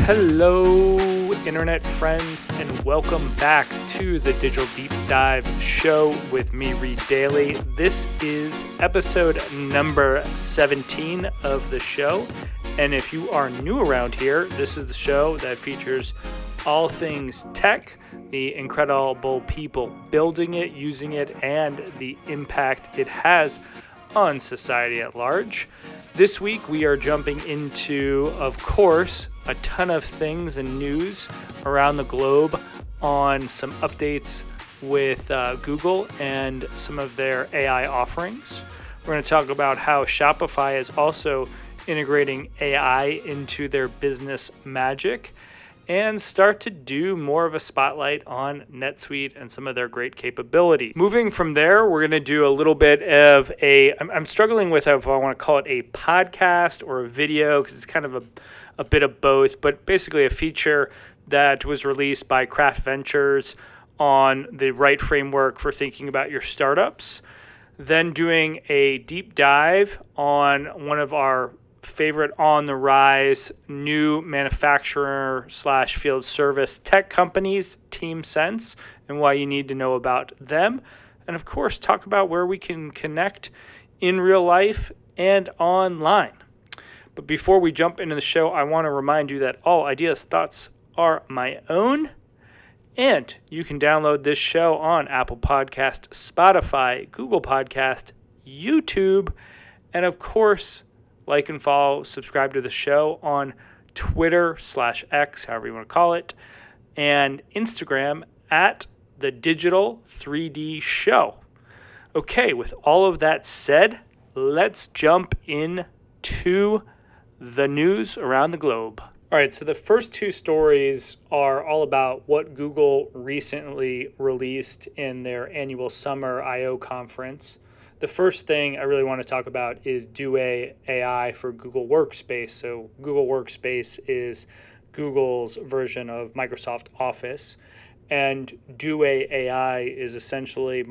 Hello, internet friends, and welcome back to the Digital Deep Dive show with me, Reed Daly. This is episode number 17 of the show. And if you are new around here, this is the show that features all things tech, the incredible people building it, using it, and the impact it has on society at large. This week, we are jumping into, of course, a ton of things and news around the globe on some updates with Google and some of their AI offerings. We're going to talk about how Shopify is also integrating AI into their business magic and start to do more of a spotlight on NetSuite and some of their great capability. Moving from there, we're going to do a little bit of I'm struggling with if I want to call it a podcast or a video because it's kind of a bit of both, but basically a feature that was released by Craft Ventures on the right framework for thinking about your startups. Then doing a deep dive on one of our favorite on the rise new manufacturer / field service tech companies, TeamSense, and why you need to know about them. And of course, talk about where we can connect in real life and online. But before we jump into the show, I want to remind you that all ideas, thoughts are my own. And you can download this show on Apple Podcast, Spotify, Google Podcast, YouTube, and of course, like and follow, subscribe to the show on Twitter /X, however you want to call it, and Instagram at the Digital 3D Show. Okay, with all of that said, let's jump into the news around the globe. All right, so the first two stories are all about what Google recently released in their annual Summer I/O conference. The first thing I really want to talk about is Duet AI for Google Workspace. So Google Workspace is Google's version of Microsoft Office, and Duet AI is essentially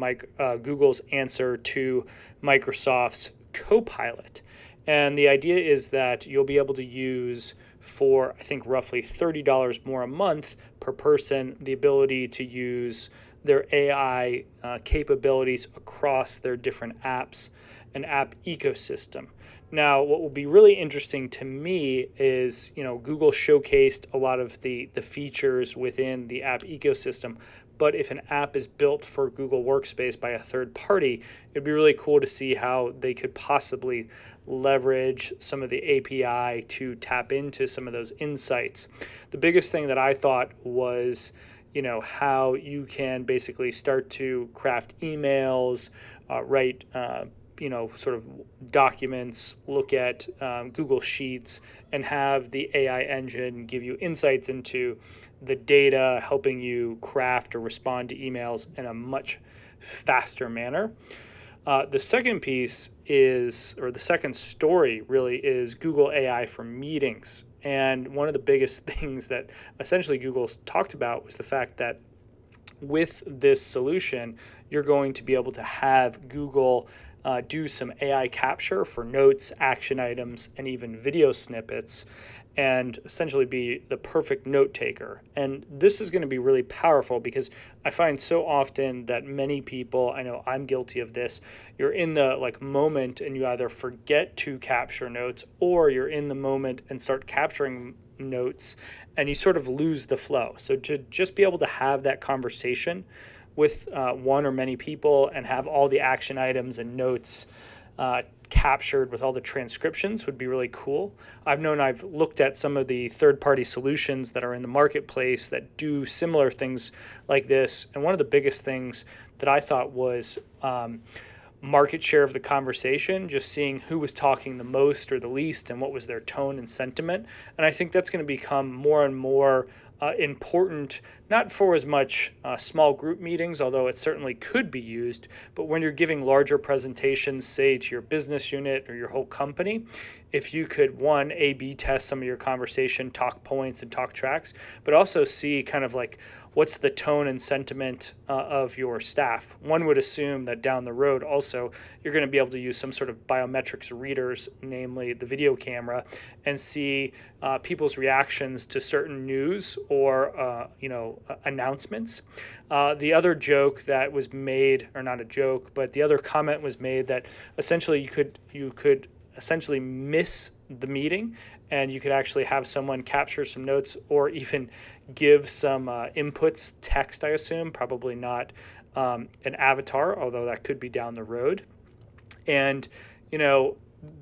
Google's answer to Microsoft's Copilot. And the idea is that you'll be able to use for, I think, roughly $30 more a month per person, the ability to use their AI capabilities across their different apps and app ecosystem. Now, what will be really interesting to me is, Google showcased a lot of the features within the app ecosystem, but if an app is built for Google Workspace by a third party, it'd be really cool to see how they could possibly leverage some of the API to tap into some of those insights. The biggest thing that I thought was how you can basically start to craft emails, write, sort of documents, look at Google Sheets, and have the AI engine give you insights into the data, helping you craft or respond to emails in a much faster manner. The second piece the second story really is Google AI for meetings. And one of the biggest things that essentially Google's talked about was the fact that with this solution, you're going to be able to have Google do some AI capture for notes, action items, and even video snippets, and essentially be the perfect note taker. And this is going to be really powerful because I find so often that many people, I know I'm guilty of this, you're in the moment and you either forget to capture notes or you're in the moment and start capturing notes and you sort of lose the flow. So to just be able to have that conversation with one or many people and have all the action items and notes captured with all the transcriptions would be really cool. I've looked at some of the third-party solutions that are in the marketplace that do similar things like this. And one of the biggest things that I thought was market share of the conversation, just seeing who was talking the most or the least and what was their tone and sentiment. And I think that's going to become more and more important, not for as much small group meetings, although it certainly could be used, but when you're giving larger presentations, say to your business unit or your whole company, if you could, one, A/B test some of your conversation, talk points and talk tracks, but also see kind of what's the tone and sentiment of your staff. One would assume that down the road also you're going to be able to use some sort of biometrics readers, namely the video camera, and see people's reactions to certain news or announcements. The other joke that was made, or not a joke, but the other comment was made that essentially you could essentially miss the meeting, and you could actually have someone capture some notes or even give some inputs, text, I assume, probably not an avatar, although that could be down the road. And,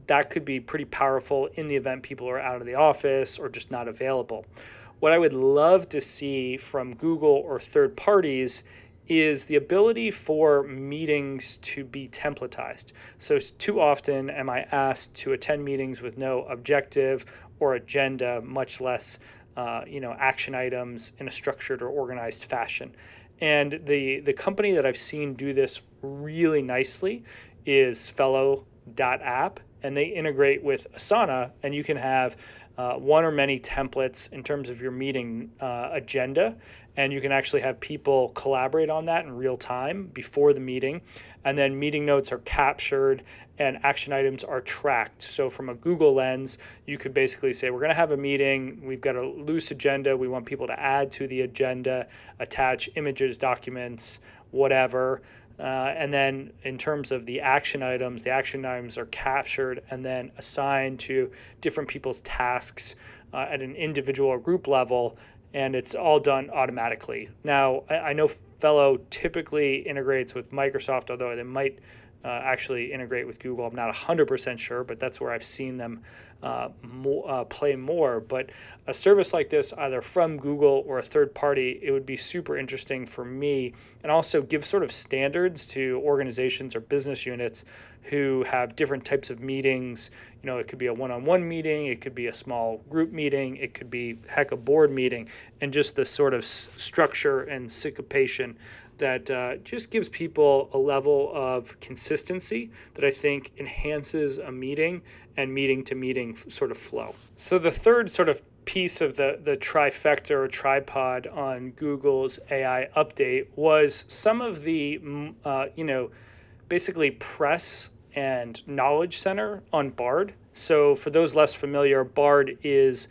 that could be pretty powerful in the event people are out of the office or just not available. What I would love to see from Google or third parties is the ability for meetings to be templatized. So too often am I asked to attend meetings with no objective or agenda, much less action items in a structured or organized fashion. And the company that I've seen do this really nicely is Fellow.app, and they integrate with Asana, and you can have one or many templates in terms of your meeting agenda, and you can actually have people collaborate on that in real time before the meeting, and then meeting notes are captured and action items are tracked. So from a Google lens, you could basically say, we're going to have a meeting, we've got a loose agenda, we want people to add to the agenda, attach images, documents, whatever. And then in terms of the action items are captured and then assigned to different people's tasks at an individual or group level, and it's all done automatically. Now, I know Fellow typically integrates with Microsoft, although they might actually integrate with Google. I'm not 100% sure, but that's where I've seen them play more. But a service like this, either from Google or a third party, it would be super interesting for me, and also give sort of standards to organizations or business units who have different types of meetings. It could be a one-on-one meeting, it could be a small group meeting, it could be a board meeting, and just the sort of structure and syncopation that just gives people a level of consistency that I think enhances a meeting and meeting-to-meeting sort of flow. So the third sort of piece of the trifecta or tripod on Google's AI update was some of the, basically press and knowledge center on Bard. So for those less familiar, Bard is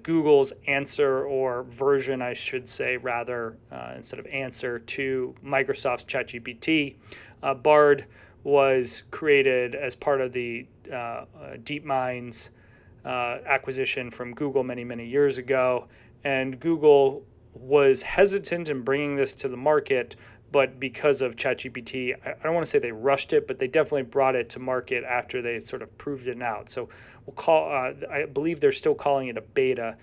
Google's answer, or version, I should say, rather, instead of answer, to Microsoft's ChatGPT. Bard was created as part of the DeepMind's acquisition from Google many, many years ago. And Google was hesitant in bringing this to the market, but because of ChatGPT, I don't want to say they rushed it, but they definitely brought it to market after they sort of proved it out. So we'll call, I believe they're still calling it a beta.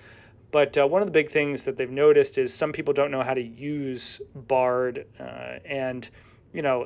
But one of the big things that they've noticed is some people don't know how to use Bard. And,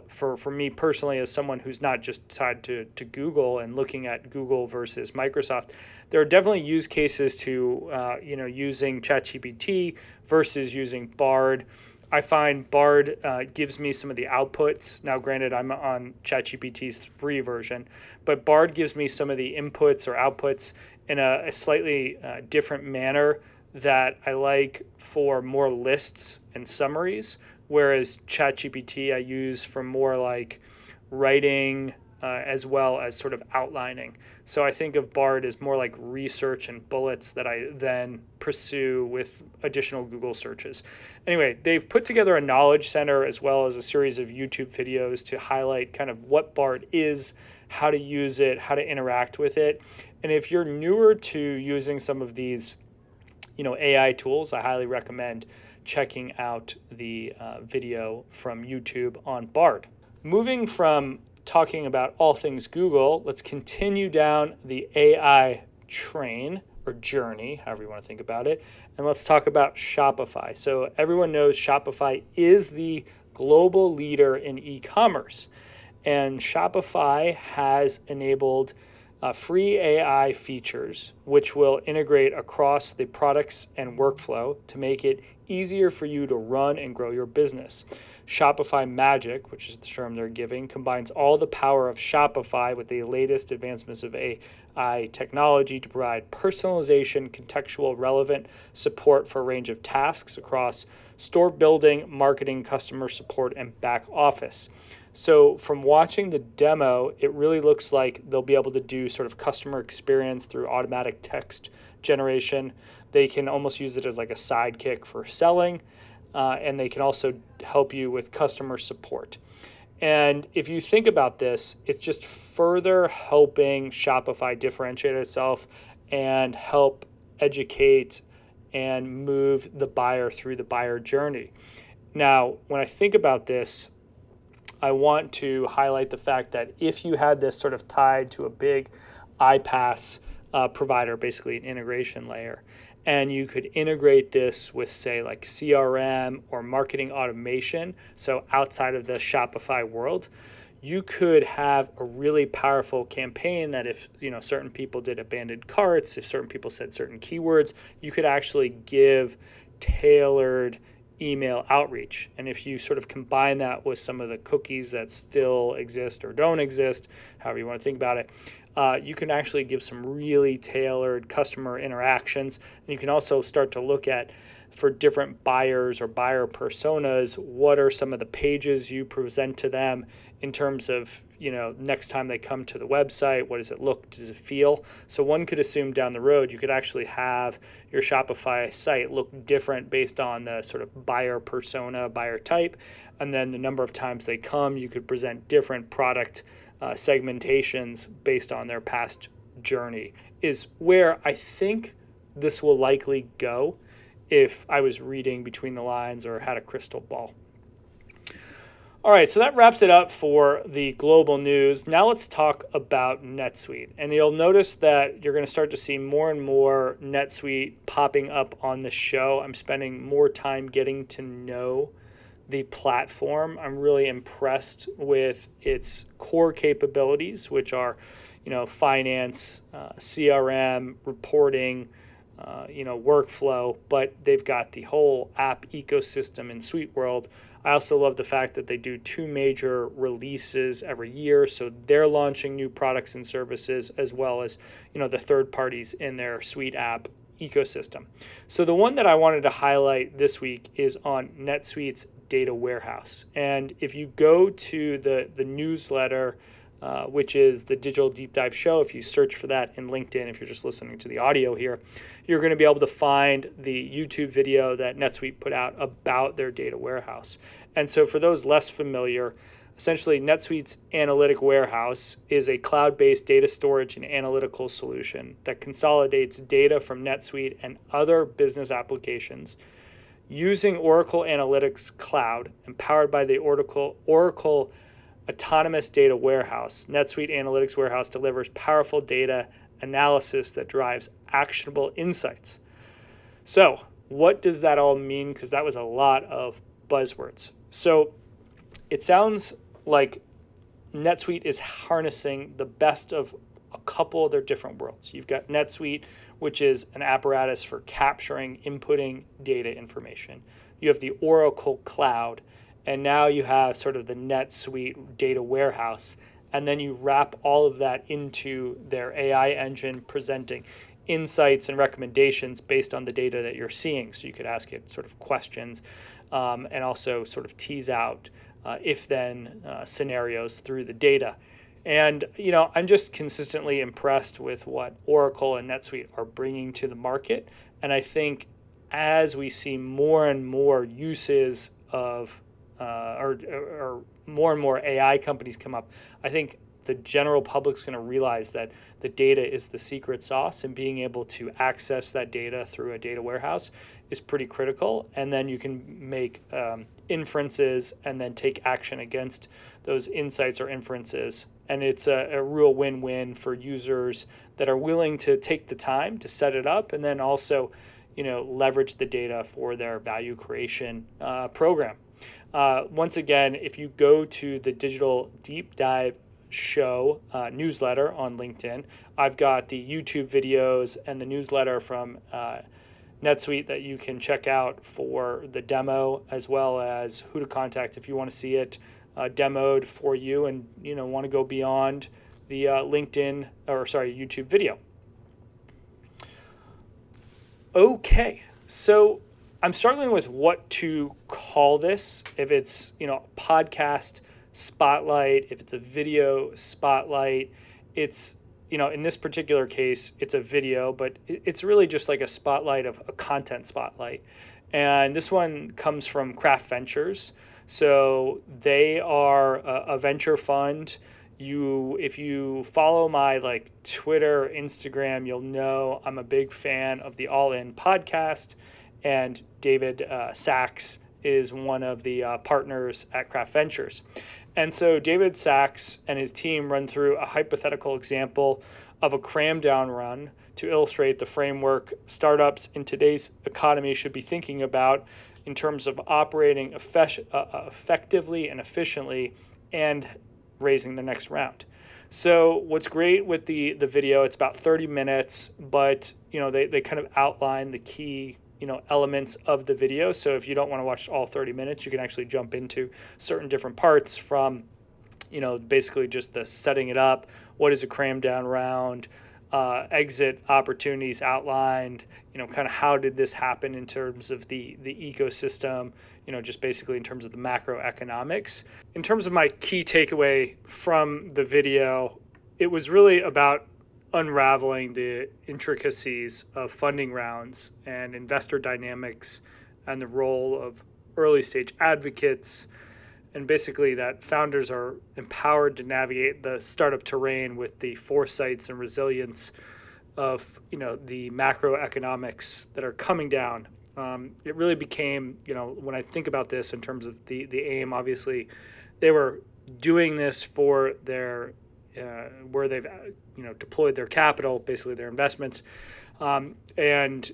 for me personally, as someone who's not just tied to Google and looking at Google versus Microsoft, there are definitely use cases to, using ChatGPT versus using Bard. I find Bard gives me some of the outputs. Now, granted, I'm on ChatGPT's free version, but Bard gives me some of the inputs or outputs in a slightly different manner that I like for more lists and summaries, whereas ChatGPT I use for more like writing as well as sort of outlining. So I think of Bard as more like research and bullets that I then pursue with additional Google searches. Anyway, they've put together a knowledge center as well as a series of YouTube videos to highlight kind of what Bard is, how to use it, how to interact with it. And if you're newer to using some of these, AI tools, I highly recommend checking out the video from YouTube on Bard. Moving from talking about all things Google, let's continue down the AI train or journey, however you want to think about it, and let's talk about Shopify. So everyone knows Shopify is the global leader in e-commerce, and Shopify has enabled free AI features which will integrate across the products and workflow to make it easier for you to run and grow your business. Shopify Magic, which is the term they're giving, combines all the power of Shopify with the latest advancements of AI technology to provide personalization, contextual, relevant support for a range of tasks across store building, marketing, customer support, and back office. So from watching the demo, it really looks like they'll be able to do sort of customer experience through automatic text generation. They can almost use it as like a sidekick for selling, and they can also help you with customer support. And if you think about this, it's just further helping Shopify differentiate itself and help educate and move the buyer through the buyer journey. Now, when I think about this, I want to highlight the fact that if you had this sort of tied to a big iPaaS provider, basically an integration layer, and you could integrate this with, say, like CRM or marketing automation, so outside of the Shopify world, you could have a really powerful campaign that if certain people did abandoned carts, if certain people said certain keywords, you could actually give tailored email outreach. And if you sort of combine that with some of the cookies that still exist or don't exist, however you want to think about it, you can actually give some really tailored customer interactions. And you can also start to look at, for different buyers or buyer personas, what are some of the pages you present to them in terms of, next time they come to the website, what does it look, does it feel? So one could assume down the road, you could actually have your Shopify site look different based on the sort of buyer persona, buyer type, and then the number of times they come, you could present different product segmentations based on their past journey, is where I think this will likely go if I was reading between the lines or had a crystal ball. All right, so that wraps it up for the global news. Now let's talk about NetSuite. And you'll notice that you're going to start to see more and more NetSuite popping up on the show. I'm spending more time getting to know the platform. I'm really impressed with its core capabilities, which are, finance, CRM, reporting, workflow, but they've got the whole app ecosystem in Suite World. I also love the fact that they do 2 major releases every year, so they're launching new products and services as well as, the third parties in their Suite app ecosystem. So the one that I wanted to highlight this week is on NetSuite's data warehouse. And if you go to the newsletter, which is the Digital Deep Dive Show, if you search for that in LinkedIn, if you're just listening to the audio here, you're going to be able to find the YouTube video that NetSuite put out about their data warehouse. And so for those less familiar, essentially NetSuite's Analytic Warehouse is a cloud-based data storage and analytical solution that consolidates data from NetSuite and other business applications using Oracle Analytics Cloud and powered by the Oracle Autonomous Data Warehouse. NetSuite Analytics Warehouse delivers powerful data analysis that drives actionable insights. So what does that all mean? Because that was a lot of buzzwords. So it sounds like NetSuite is harnessing the best of a couple of their different worlds. You've got NetSuite, which is an apparatus for capturing, inputting data information. You have the Oracle Cloud, and now you have sort of the NetSuite data warehouse. And then you wrap all of that into their AI engine, presenting insights and recommendations based on the data that you're seeing. So you could ask it sort of questions and also sort of tease out if-then scenarios through the data. And, I'm just consistently impressed with what Oracle and NetSuite are bringing to the market. And I think as we see more and more uses of or more and more AI companies come up, I think the general public's going to realize that the data is the secret sauce, and being able to access that data through a data warehouse is pretty critical. And then you can make inferences and then take action against those insights or inferences. And it's a real win-win for users that are willing to take the time to set it up and then also, leverage the data for their value creation program. Once again, if you go to the Digital Deep Dive Show newsletter on LinkedIn, I've got the YouTube videos and the newsletter from NetSuite that you can check out for the demo, as well as who to contact if you want to see it demoed for you and want to go beyond the YouTube video. Okay, so I'm struggling with what to call this. If it's, podcast spotlight, if it's a video spotlight, it's, in this particular case, it's a video, but it's really just like a spotlight of a content spotlight. And this one comes from Craft Ventures. So they are a venture fund. If you follow my like Twitter, Instagram, you'll know I'm a big fan of the All In podcast, and David Sachs is one of the partners at Craft Ventures. And so David Sachs and his team run through a hypothetical example of a cram down run to illustrate the framework startups in today's economy should be thinking about in terms of operating effectively and efficiently and raising the next round. So what's great with the video, it's about 30 minutes, but they kind of outline the key elements of the video. So if you don't want to watch all 30 minutes, you can actually jump into certain different parts from basically just the setting it up, what is a cram down round, exit opportunities outlined, kind of how did this happen in terms of the ecosystem, just basically in terms of the macroeconomics. In terms of my key takeaway from the video, it was really about unraveling the intricacies of funding rounds and investor dynamics and the role of early stage advocates, and basically that founders are empowered to navigate the startup terrain with the foresights and resilience of the macroeconomics that are coming down. It really became, when I think about this in terms of the aim, obviously they were doing this for their where they've deployed their capital, basically their investments, and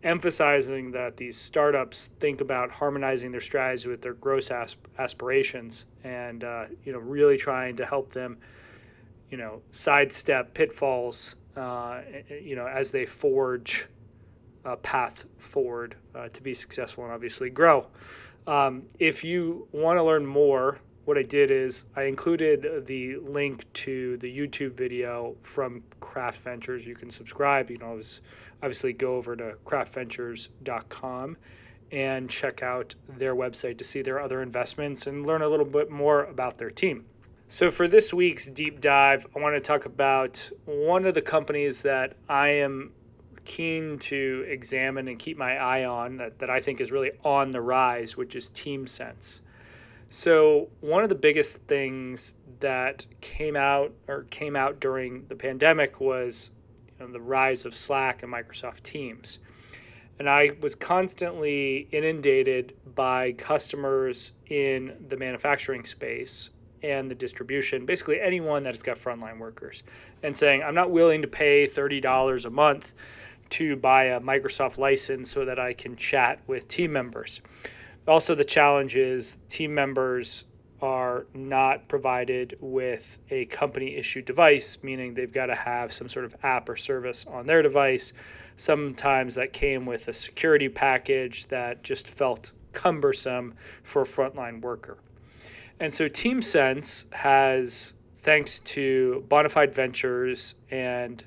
emphasizing that these startups think about harmonizing their strategy with their growth aspirations, and really trying to help them sidestep pitfalls as they forge a path forward to be successful and obviously grow. If you want to learn more, what I did is I included the link to the YouTube video from Craft Ventures. You can subscribe. Obviously go over to craftventures.com and check out their website to see their other investments and learn a little bit more about their team. So for this week's deep dive, I want to talk about one of the companies that I am keen to examine and keep my eye on that I think is really on the rise, which is TeamSense. So one of the biggest things that came out during the pandemic was the rise of Slack and Microsoft Teams. And I was constantly inundated by customers in the manufacturing space and the distribution, basically anyone that has got frontline workers, and saying, I'm not willing to pay $30 a month to buy a Microsoft license so that I can chat with team members. Also, the challenge is team members are not provided with a company-issued device, meaning they've got to have some sort of app or service on their device. Sometimes that came with a security package that just felt cumbersome for a frontline worker. And so TeamSense has, thanks to Bonafide Ventures and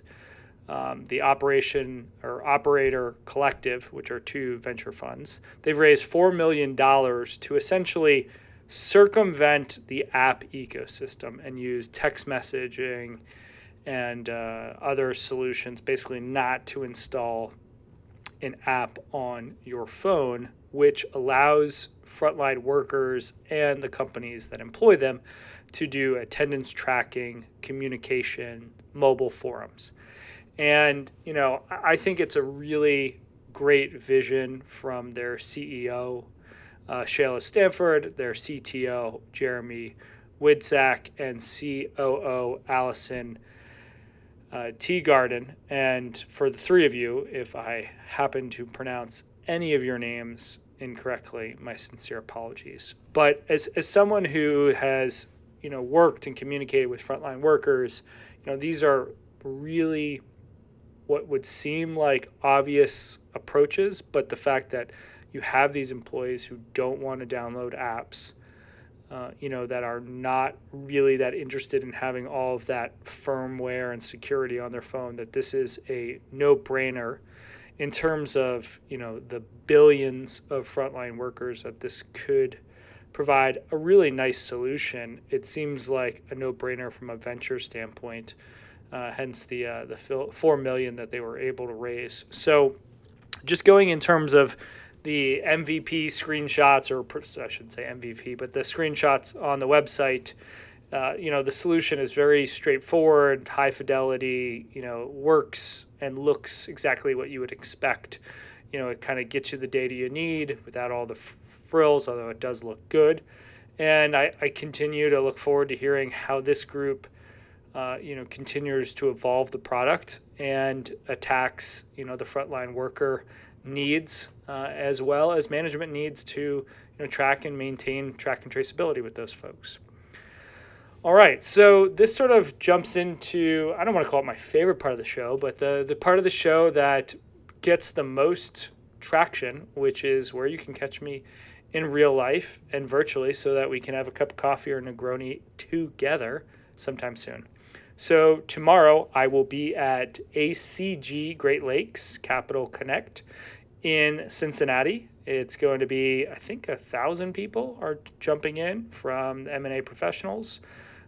the Operator Collective, which are two venture funds, they've raised $4 million to essentially circumvent the app ecosystem and use text messaging and other solutions, basically not to install an app on your phone, which allows frontline workers and the companies that employ them to do attendance tracking, communication, mobile forums. And, I think it's a really great vision from their CEO, Shayla Stanford, their CTO, Jeremy Widsack, and COO, Allison Teagarden. And for the three of you, if I happen to pronounce any of your names incorrectly, my sincere apologies. But as someone who has, worked and communicated with frontline workers, these are really what would seem like obvious approaches, but the fact that you have these employees who don't want to download apps, that are not really that interested in having all of that firmware and security on their phone, that this is a no-brainer in terms of, the billions of frontline workers that this could provide a really nice solution, it seems like a no-brainer from a venture standpoint, hence the $4 million that they were able to raise. So just going in terms of the MVP screenshots, or I shouldn't say MVP, but the screenshots on the website, the solution is very straightforward, high fidelity, works and looks exactly what you would expect. It kind of gets you the data you need without all the frills, although it does look good. And I continue to look forward to hearing how this group, continues to evolve the product and attacks, the frontline worker needs, as well as management needs to, track and maintain track and traceability with those folks. All right, so this sort of jumps into, I don't want to call it my favorite part of the show, but the part of the show that gets the most traction, which is where you can catch me in real life and virtually so that we can have a cup of coffee or a Negroni together sometime soon. So tomorrow I will be at ACG Great Lakes Capital Connect in Cincinnati. It's going to be, I think, 1,000 people are jumping in from the M&A professionals.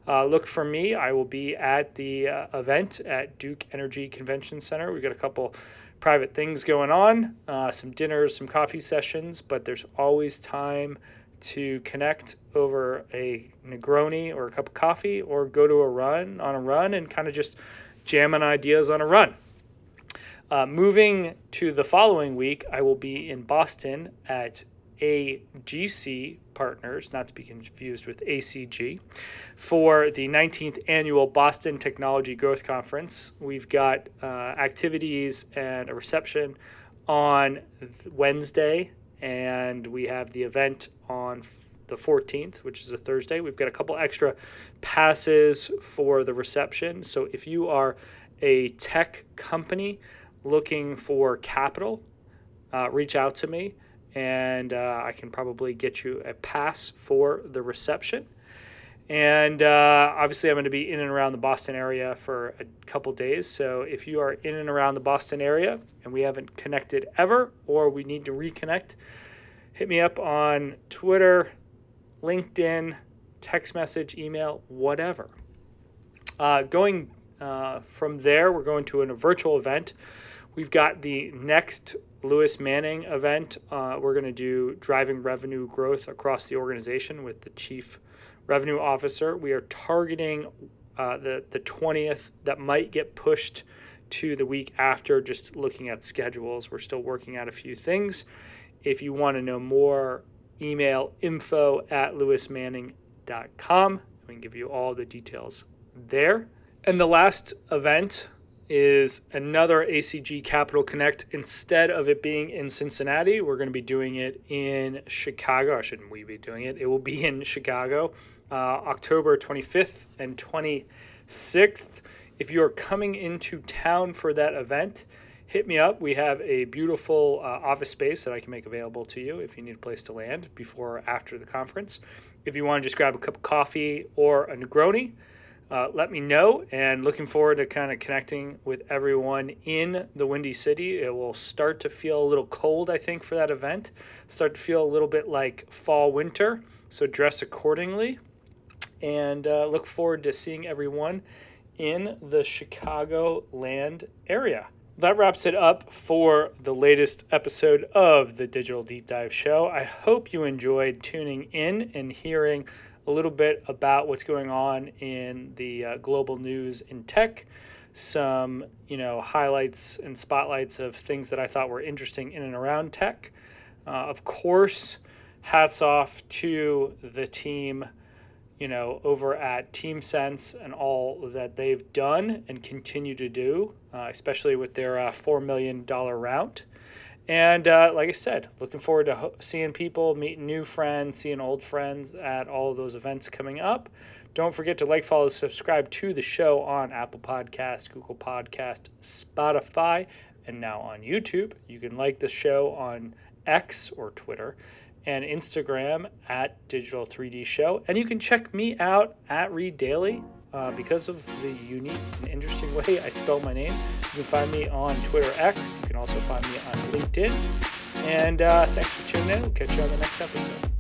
Look for me. I will be at the event at Duke Energy Convention Center. We've got a couple private things going on, some dinners, some coffee sessions, but there's always time to connect over a Negroni or a cup of coffee, or go to a run and kind of just jam on ideas on a run. Moving to the following week, I will be in Boston at AGC Partners, not to be confused with ACG, for the 19th annual Boston Technology Growth Conference. We've got activities and a reception on Wednesday, and we have the event on the 14th, which is a Thursday. We've got a couple extra passes for the reception. So if you are a tech company looking for capital, reach out to me, and I can probably get you a pass for the reception. And obviously I'm going to be in and around the Boston area for a couple days. So if you are in and around the Boston area and we haven't connected ever, or we need to reconnect, hit me up on Twitter, LinkedIn, text message, email, whatever. Going from there, we're going to a virtual event. We've got the next Lewis Manning event. We're going to do driving revenue growth across the organization with the Chief Revenue Officer. We are targeting the 20th. That might get pushed to the week after, just looking at schedules. We're still working out a few things. If you want to know more, email info@lewismanning.com. We can give you all the details there. And the last event is another ACG Capital Connect. Instead of it being in Cincinnati, we're going to be doing it in Chicago. Or shouldn't we be doing it? It will be in Chicago, October 25th and 26th. If you are coming into town for that event, hit me up. We have a beautiful office space that I can make available to you if you need a place to land before or after the conference. If you want to just grab a cup of coffee or a Negroni, let me know, and looking forward to kind of connecting with everyone in the Windy City. It will start to feel a little cold, I think, for that event. Start to feel a little bit like fall, winter, so dress accordingly. And look forward to seeing everyone in the Chicagoland area. That wraps it up for the latest episode of the Digital Deep Dive Show. I hope you enjoyed tuning in and hearing a little bit about what's going on in the global news in tech, some highlights and spotlights of things that I thought were interesting in and around tech. Of course, hats off to the team over at TeamSense and all that they've done and continue to do, especially with their $4 million round. And like I said, looking forward to seeing people, meeting new friends, seeing old friends at all of those events coming up. Don't forget to like, follow, subscribe to the show on Apple Podcast, Google Podcast, Spotify, and now on YouTube. You can like the show on X or Twitter and Instagram at Digital 3D Show. And you can check me out at Reed Daily because of the unique and interesting way I spell my name. You can find me on Twitter X. You can also find me on LinkedIn. And thanks for tuning in. We'll catch you on the next episode.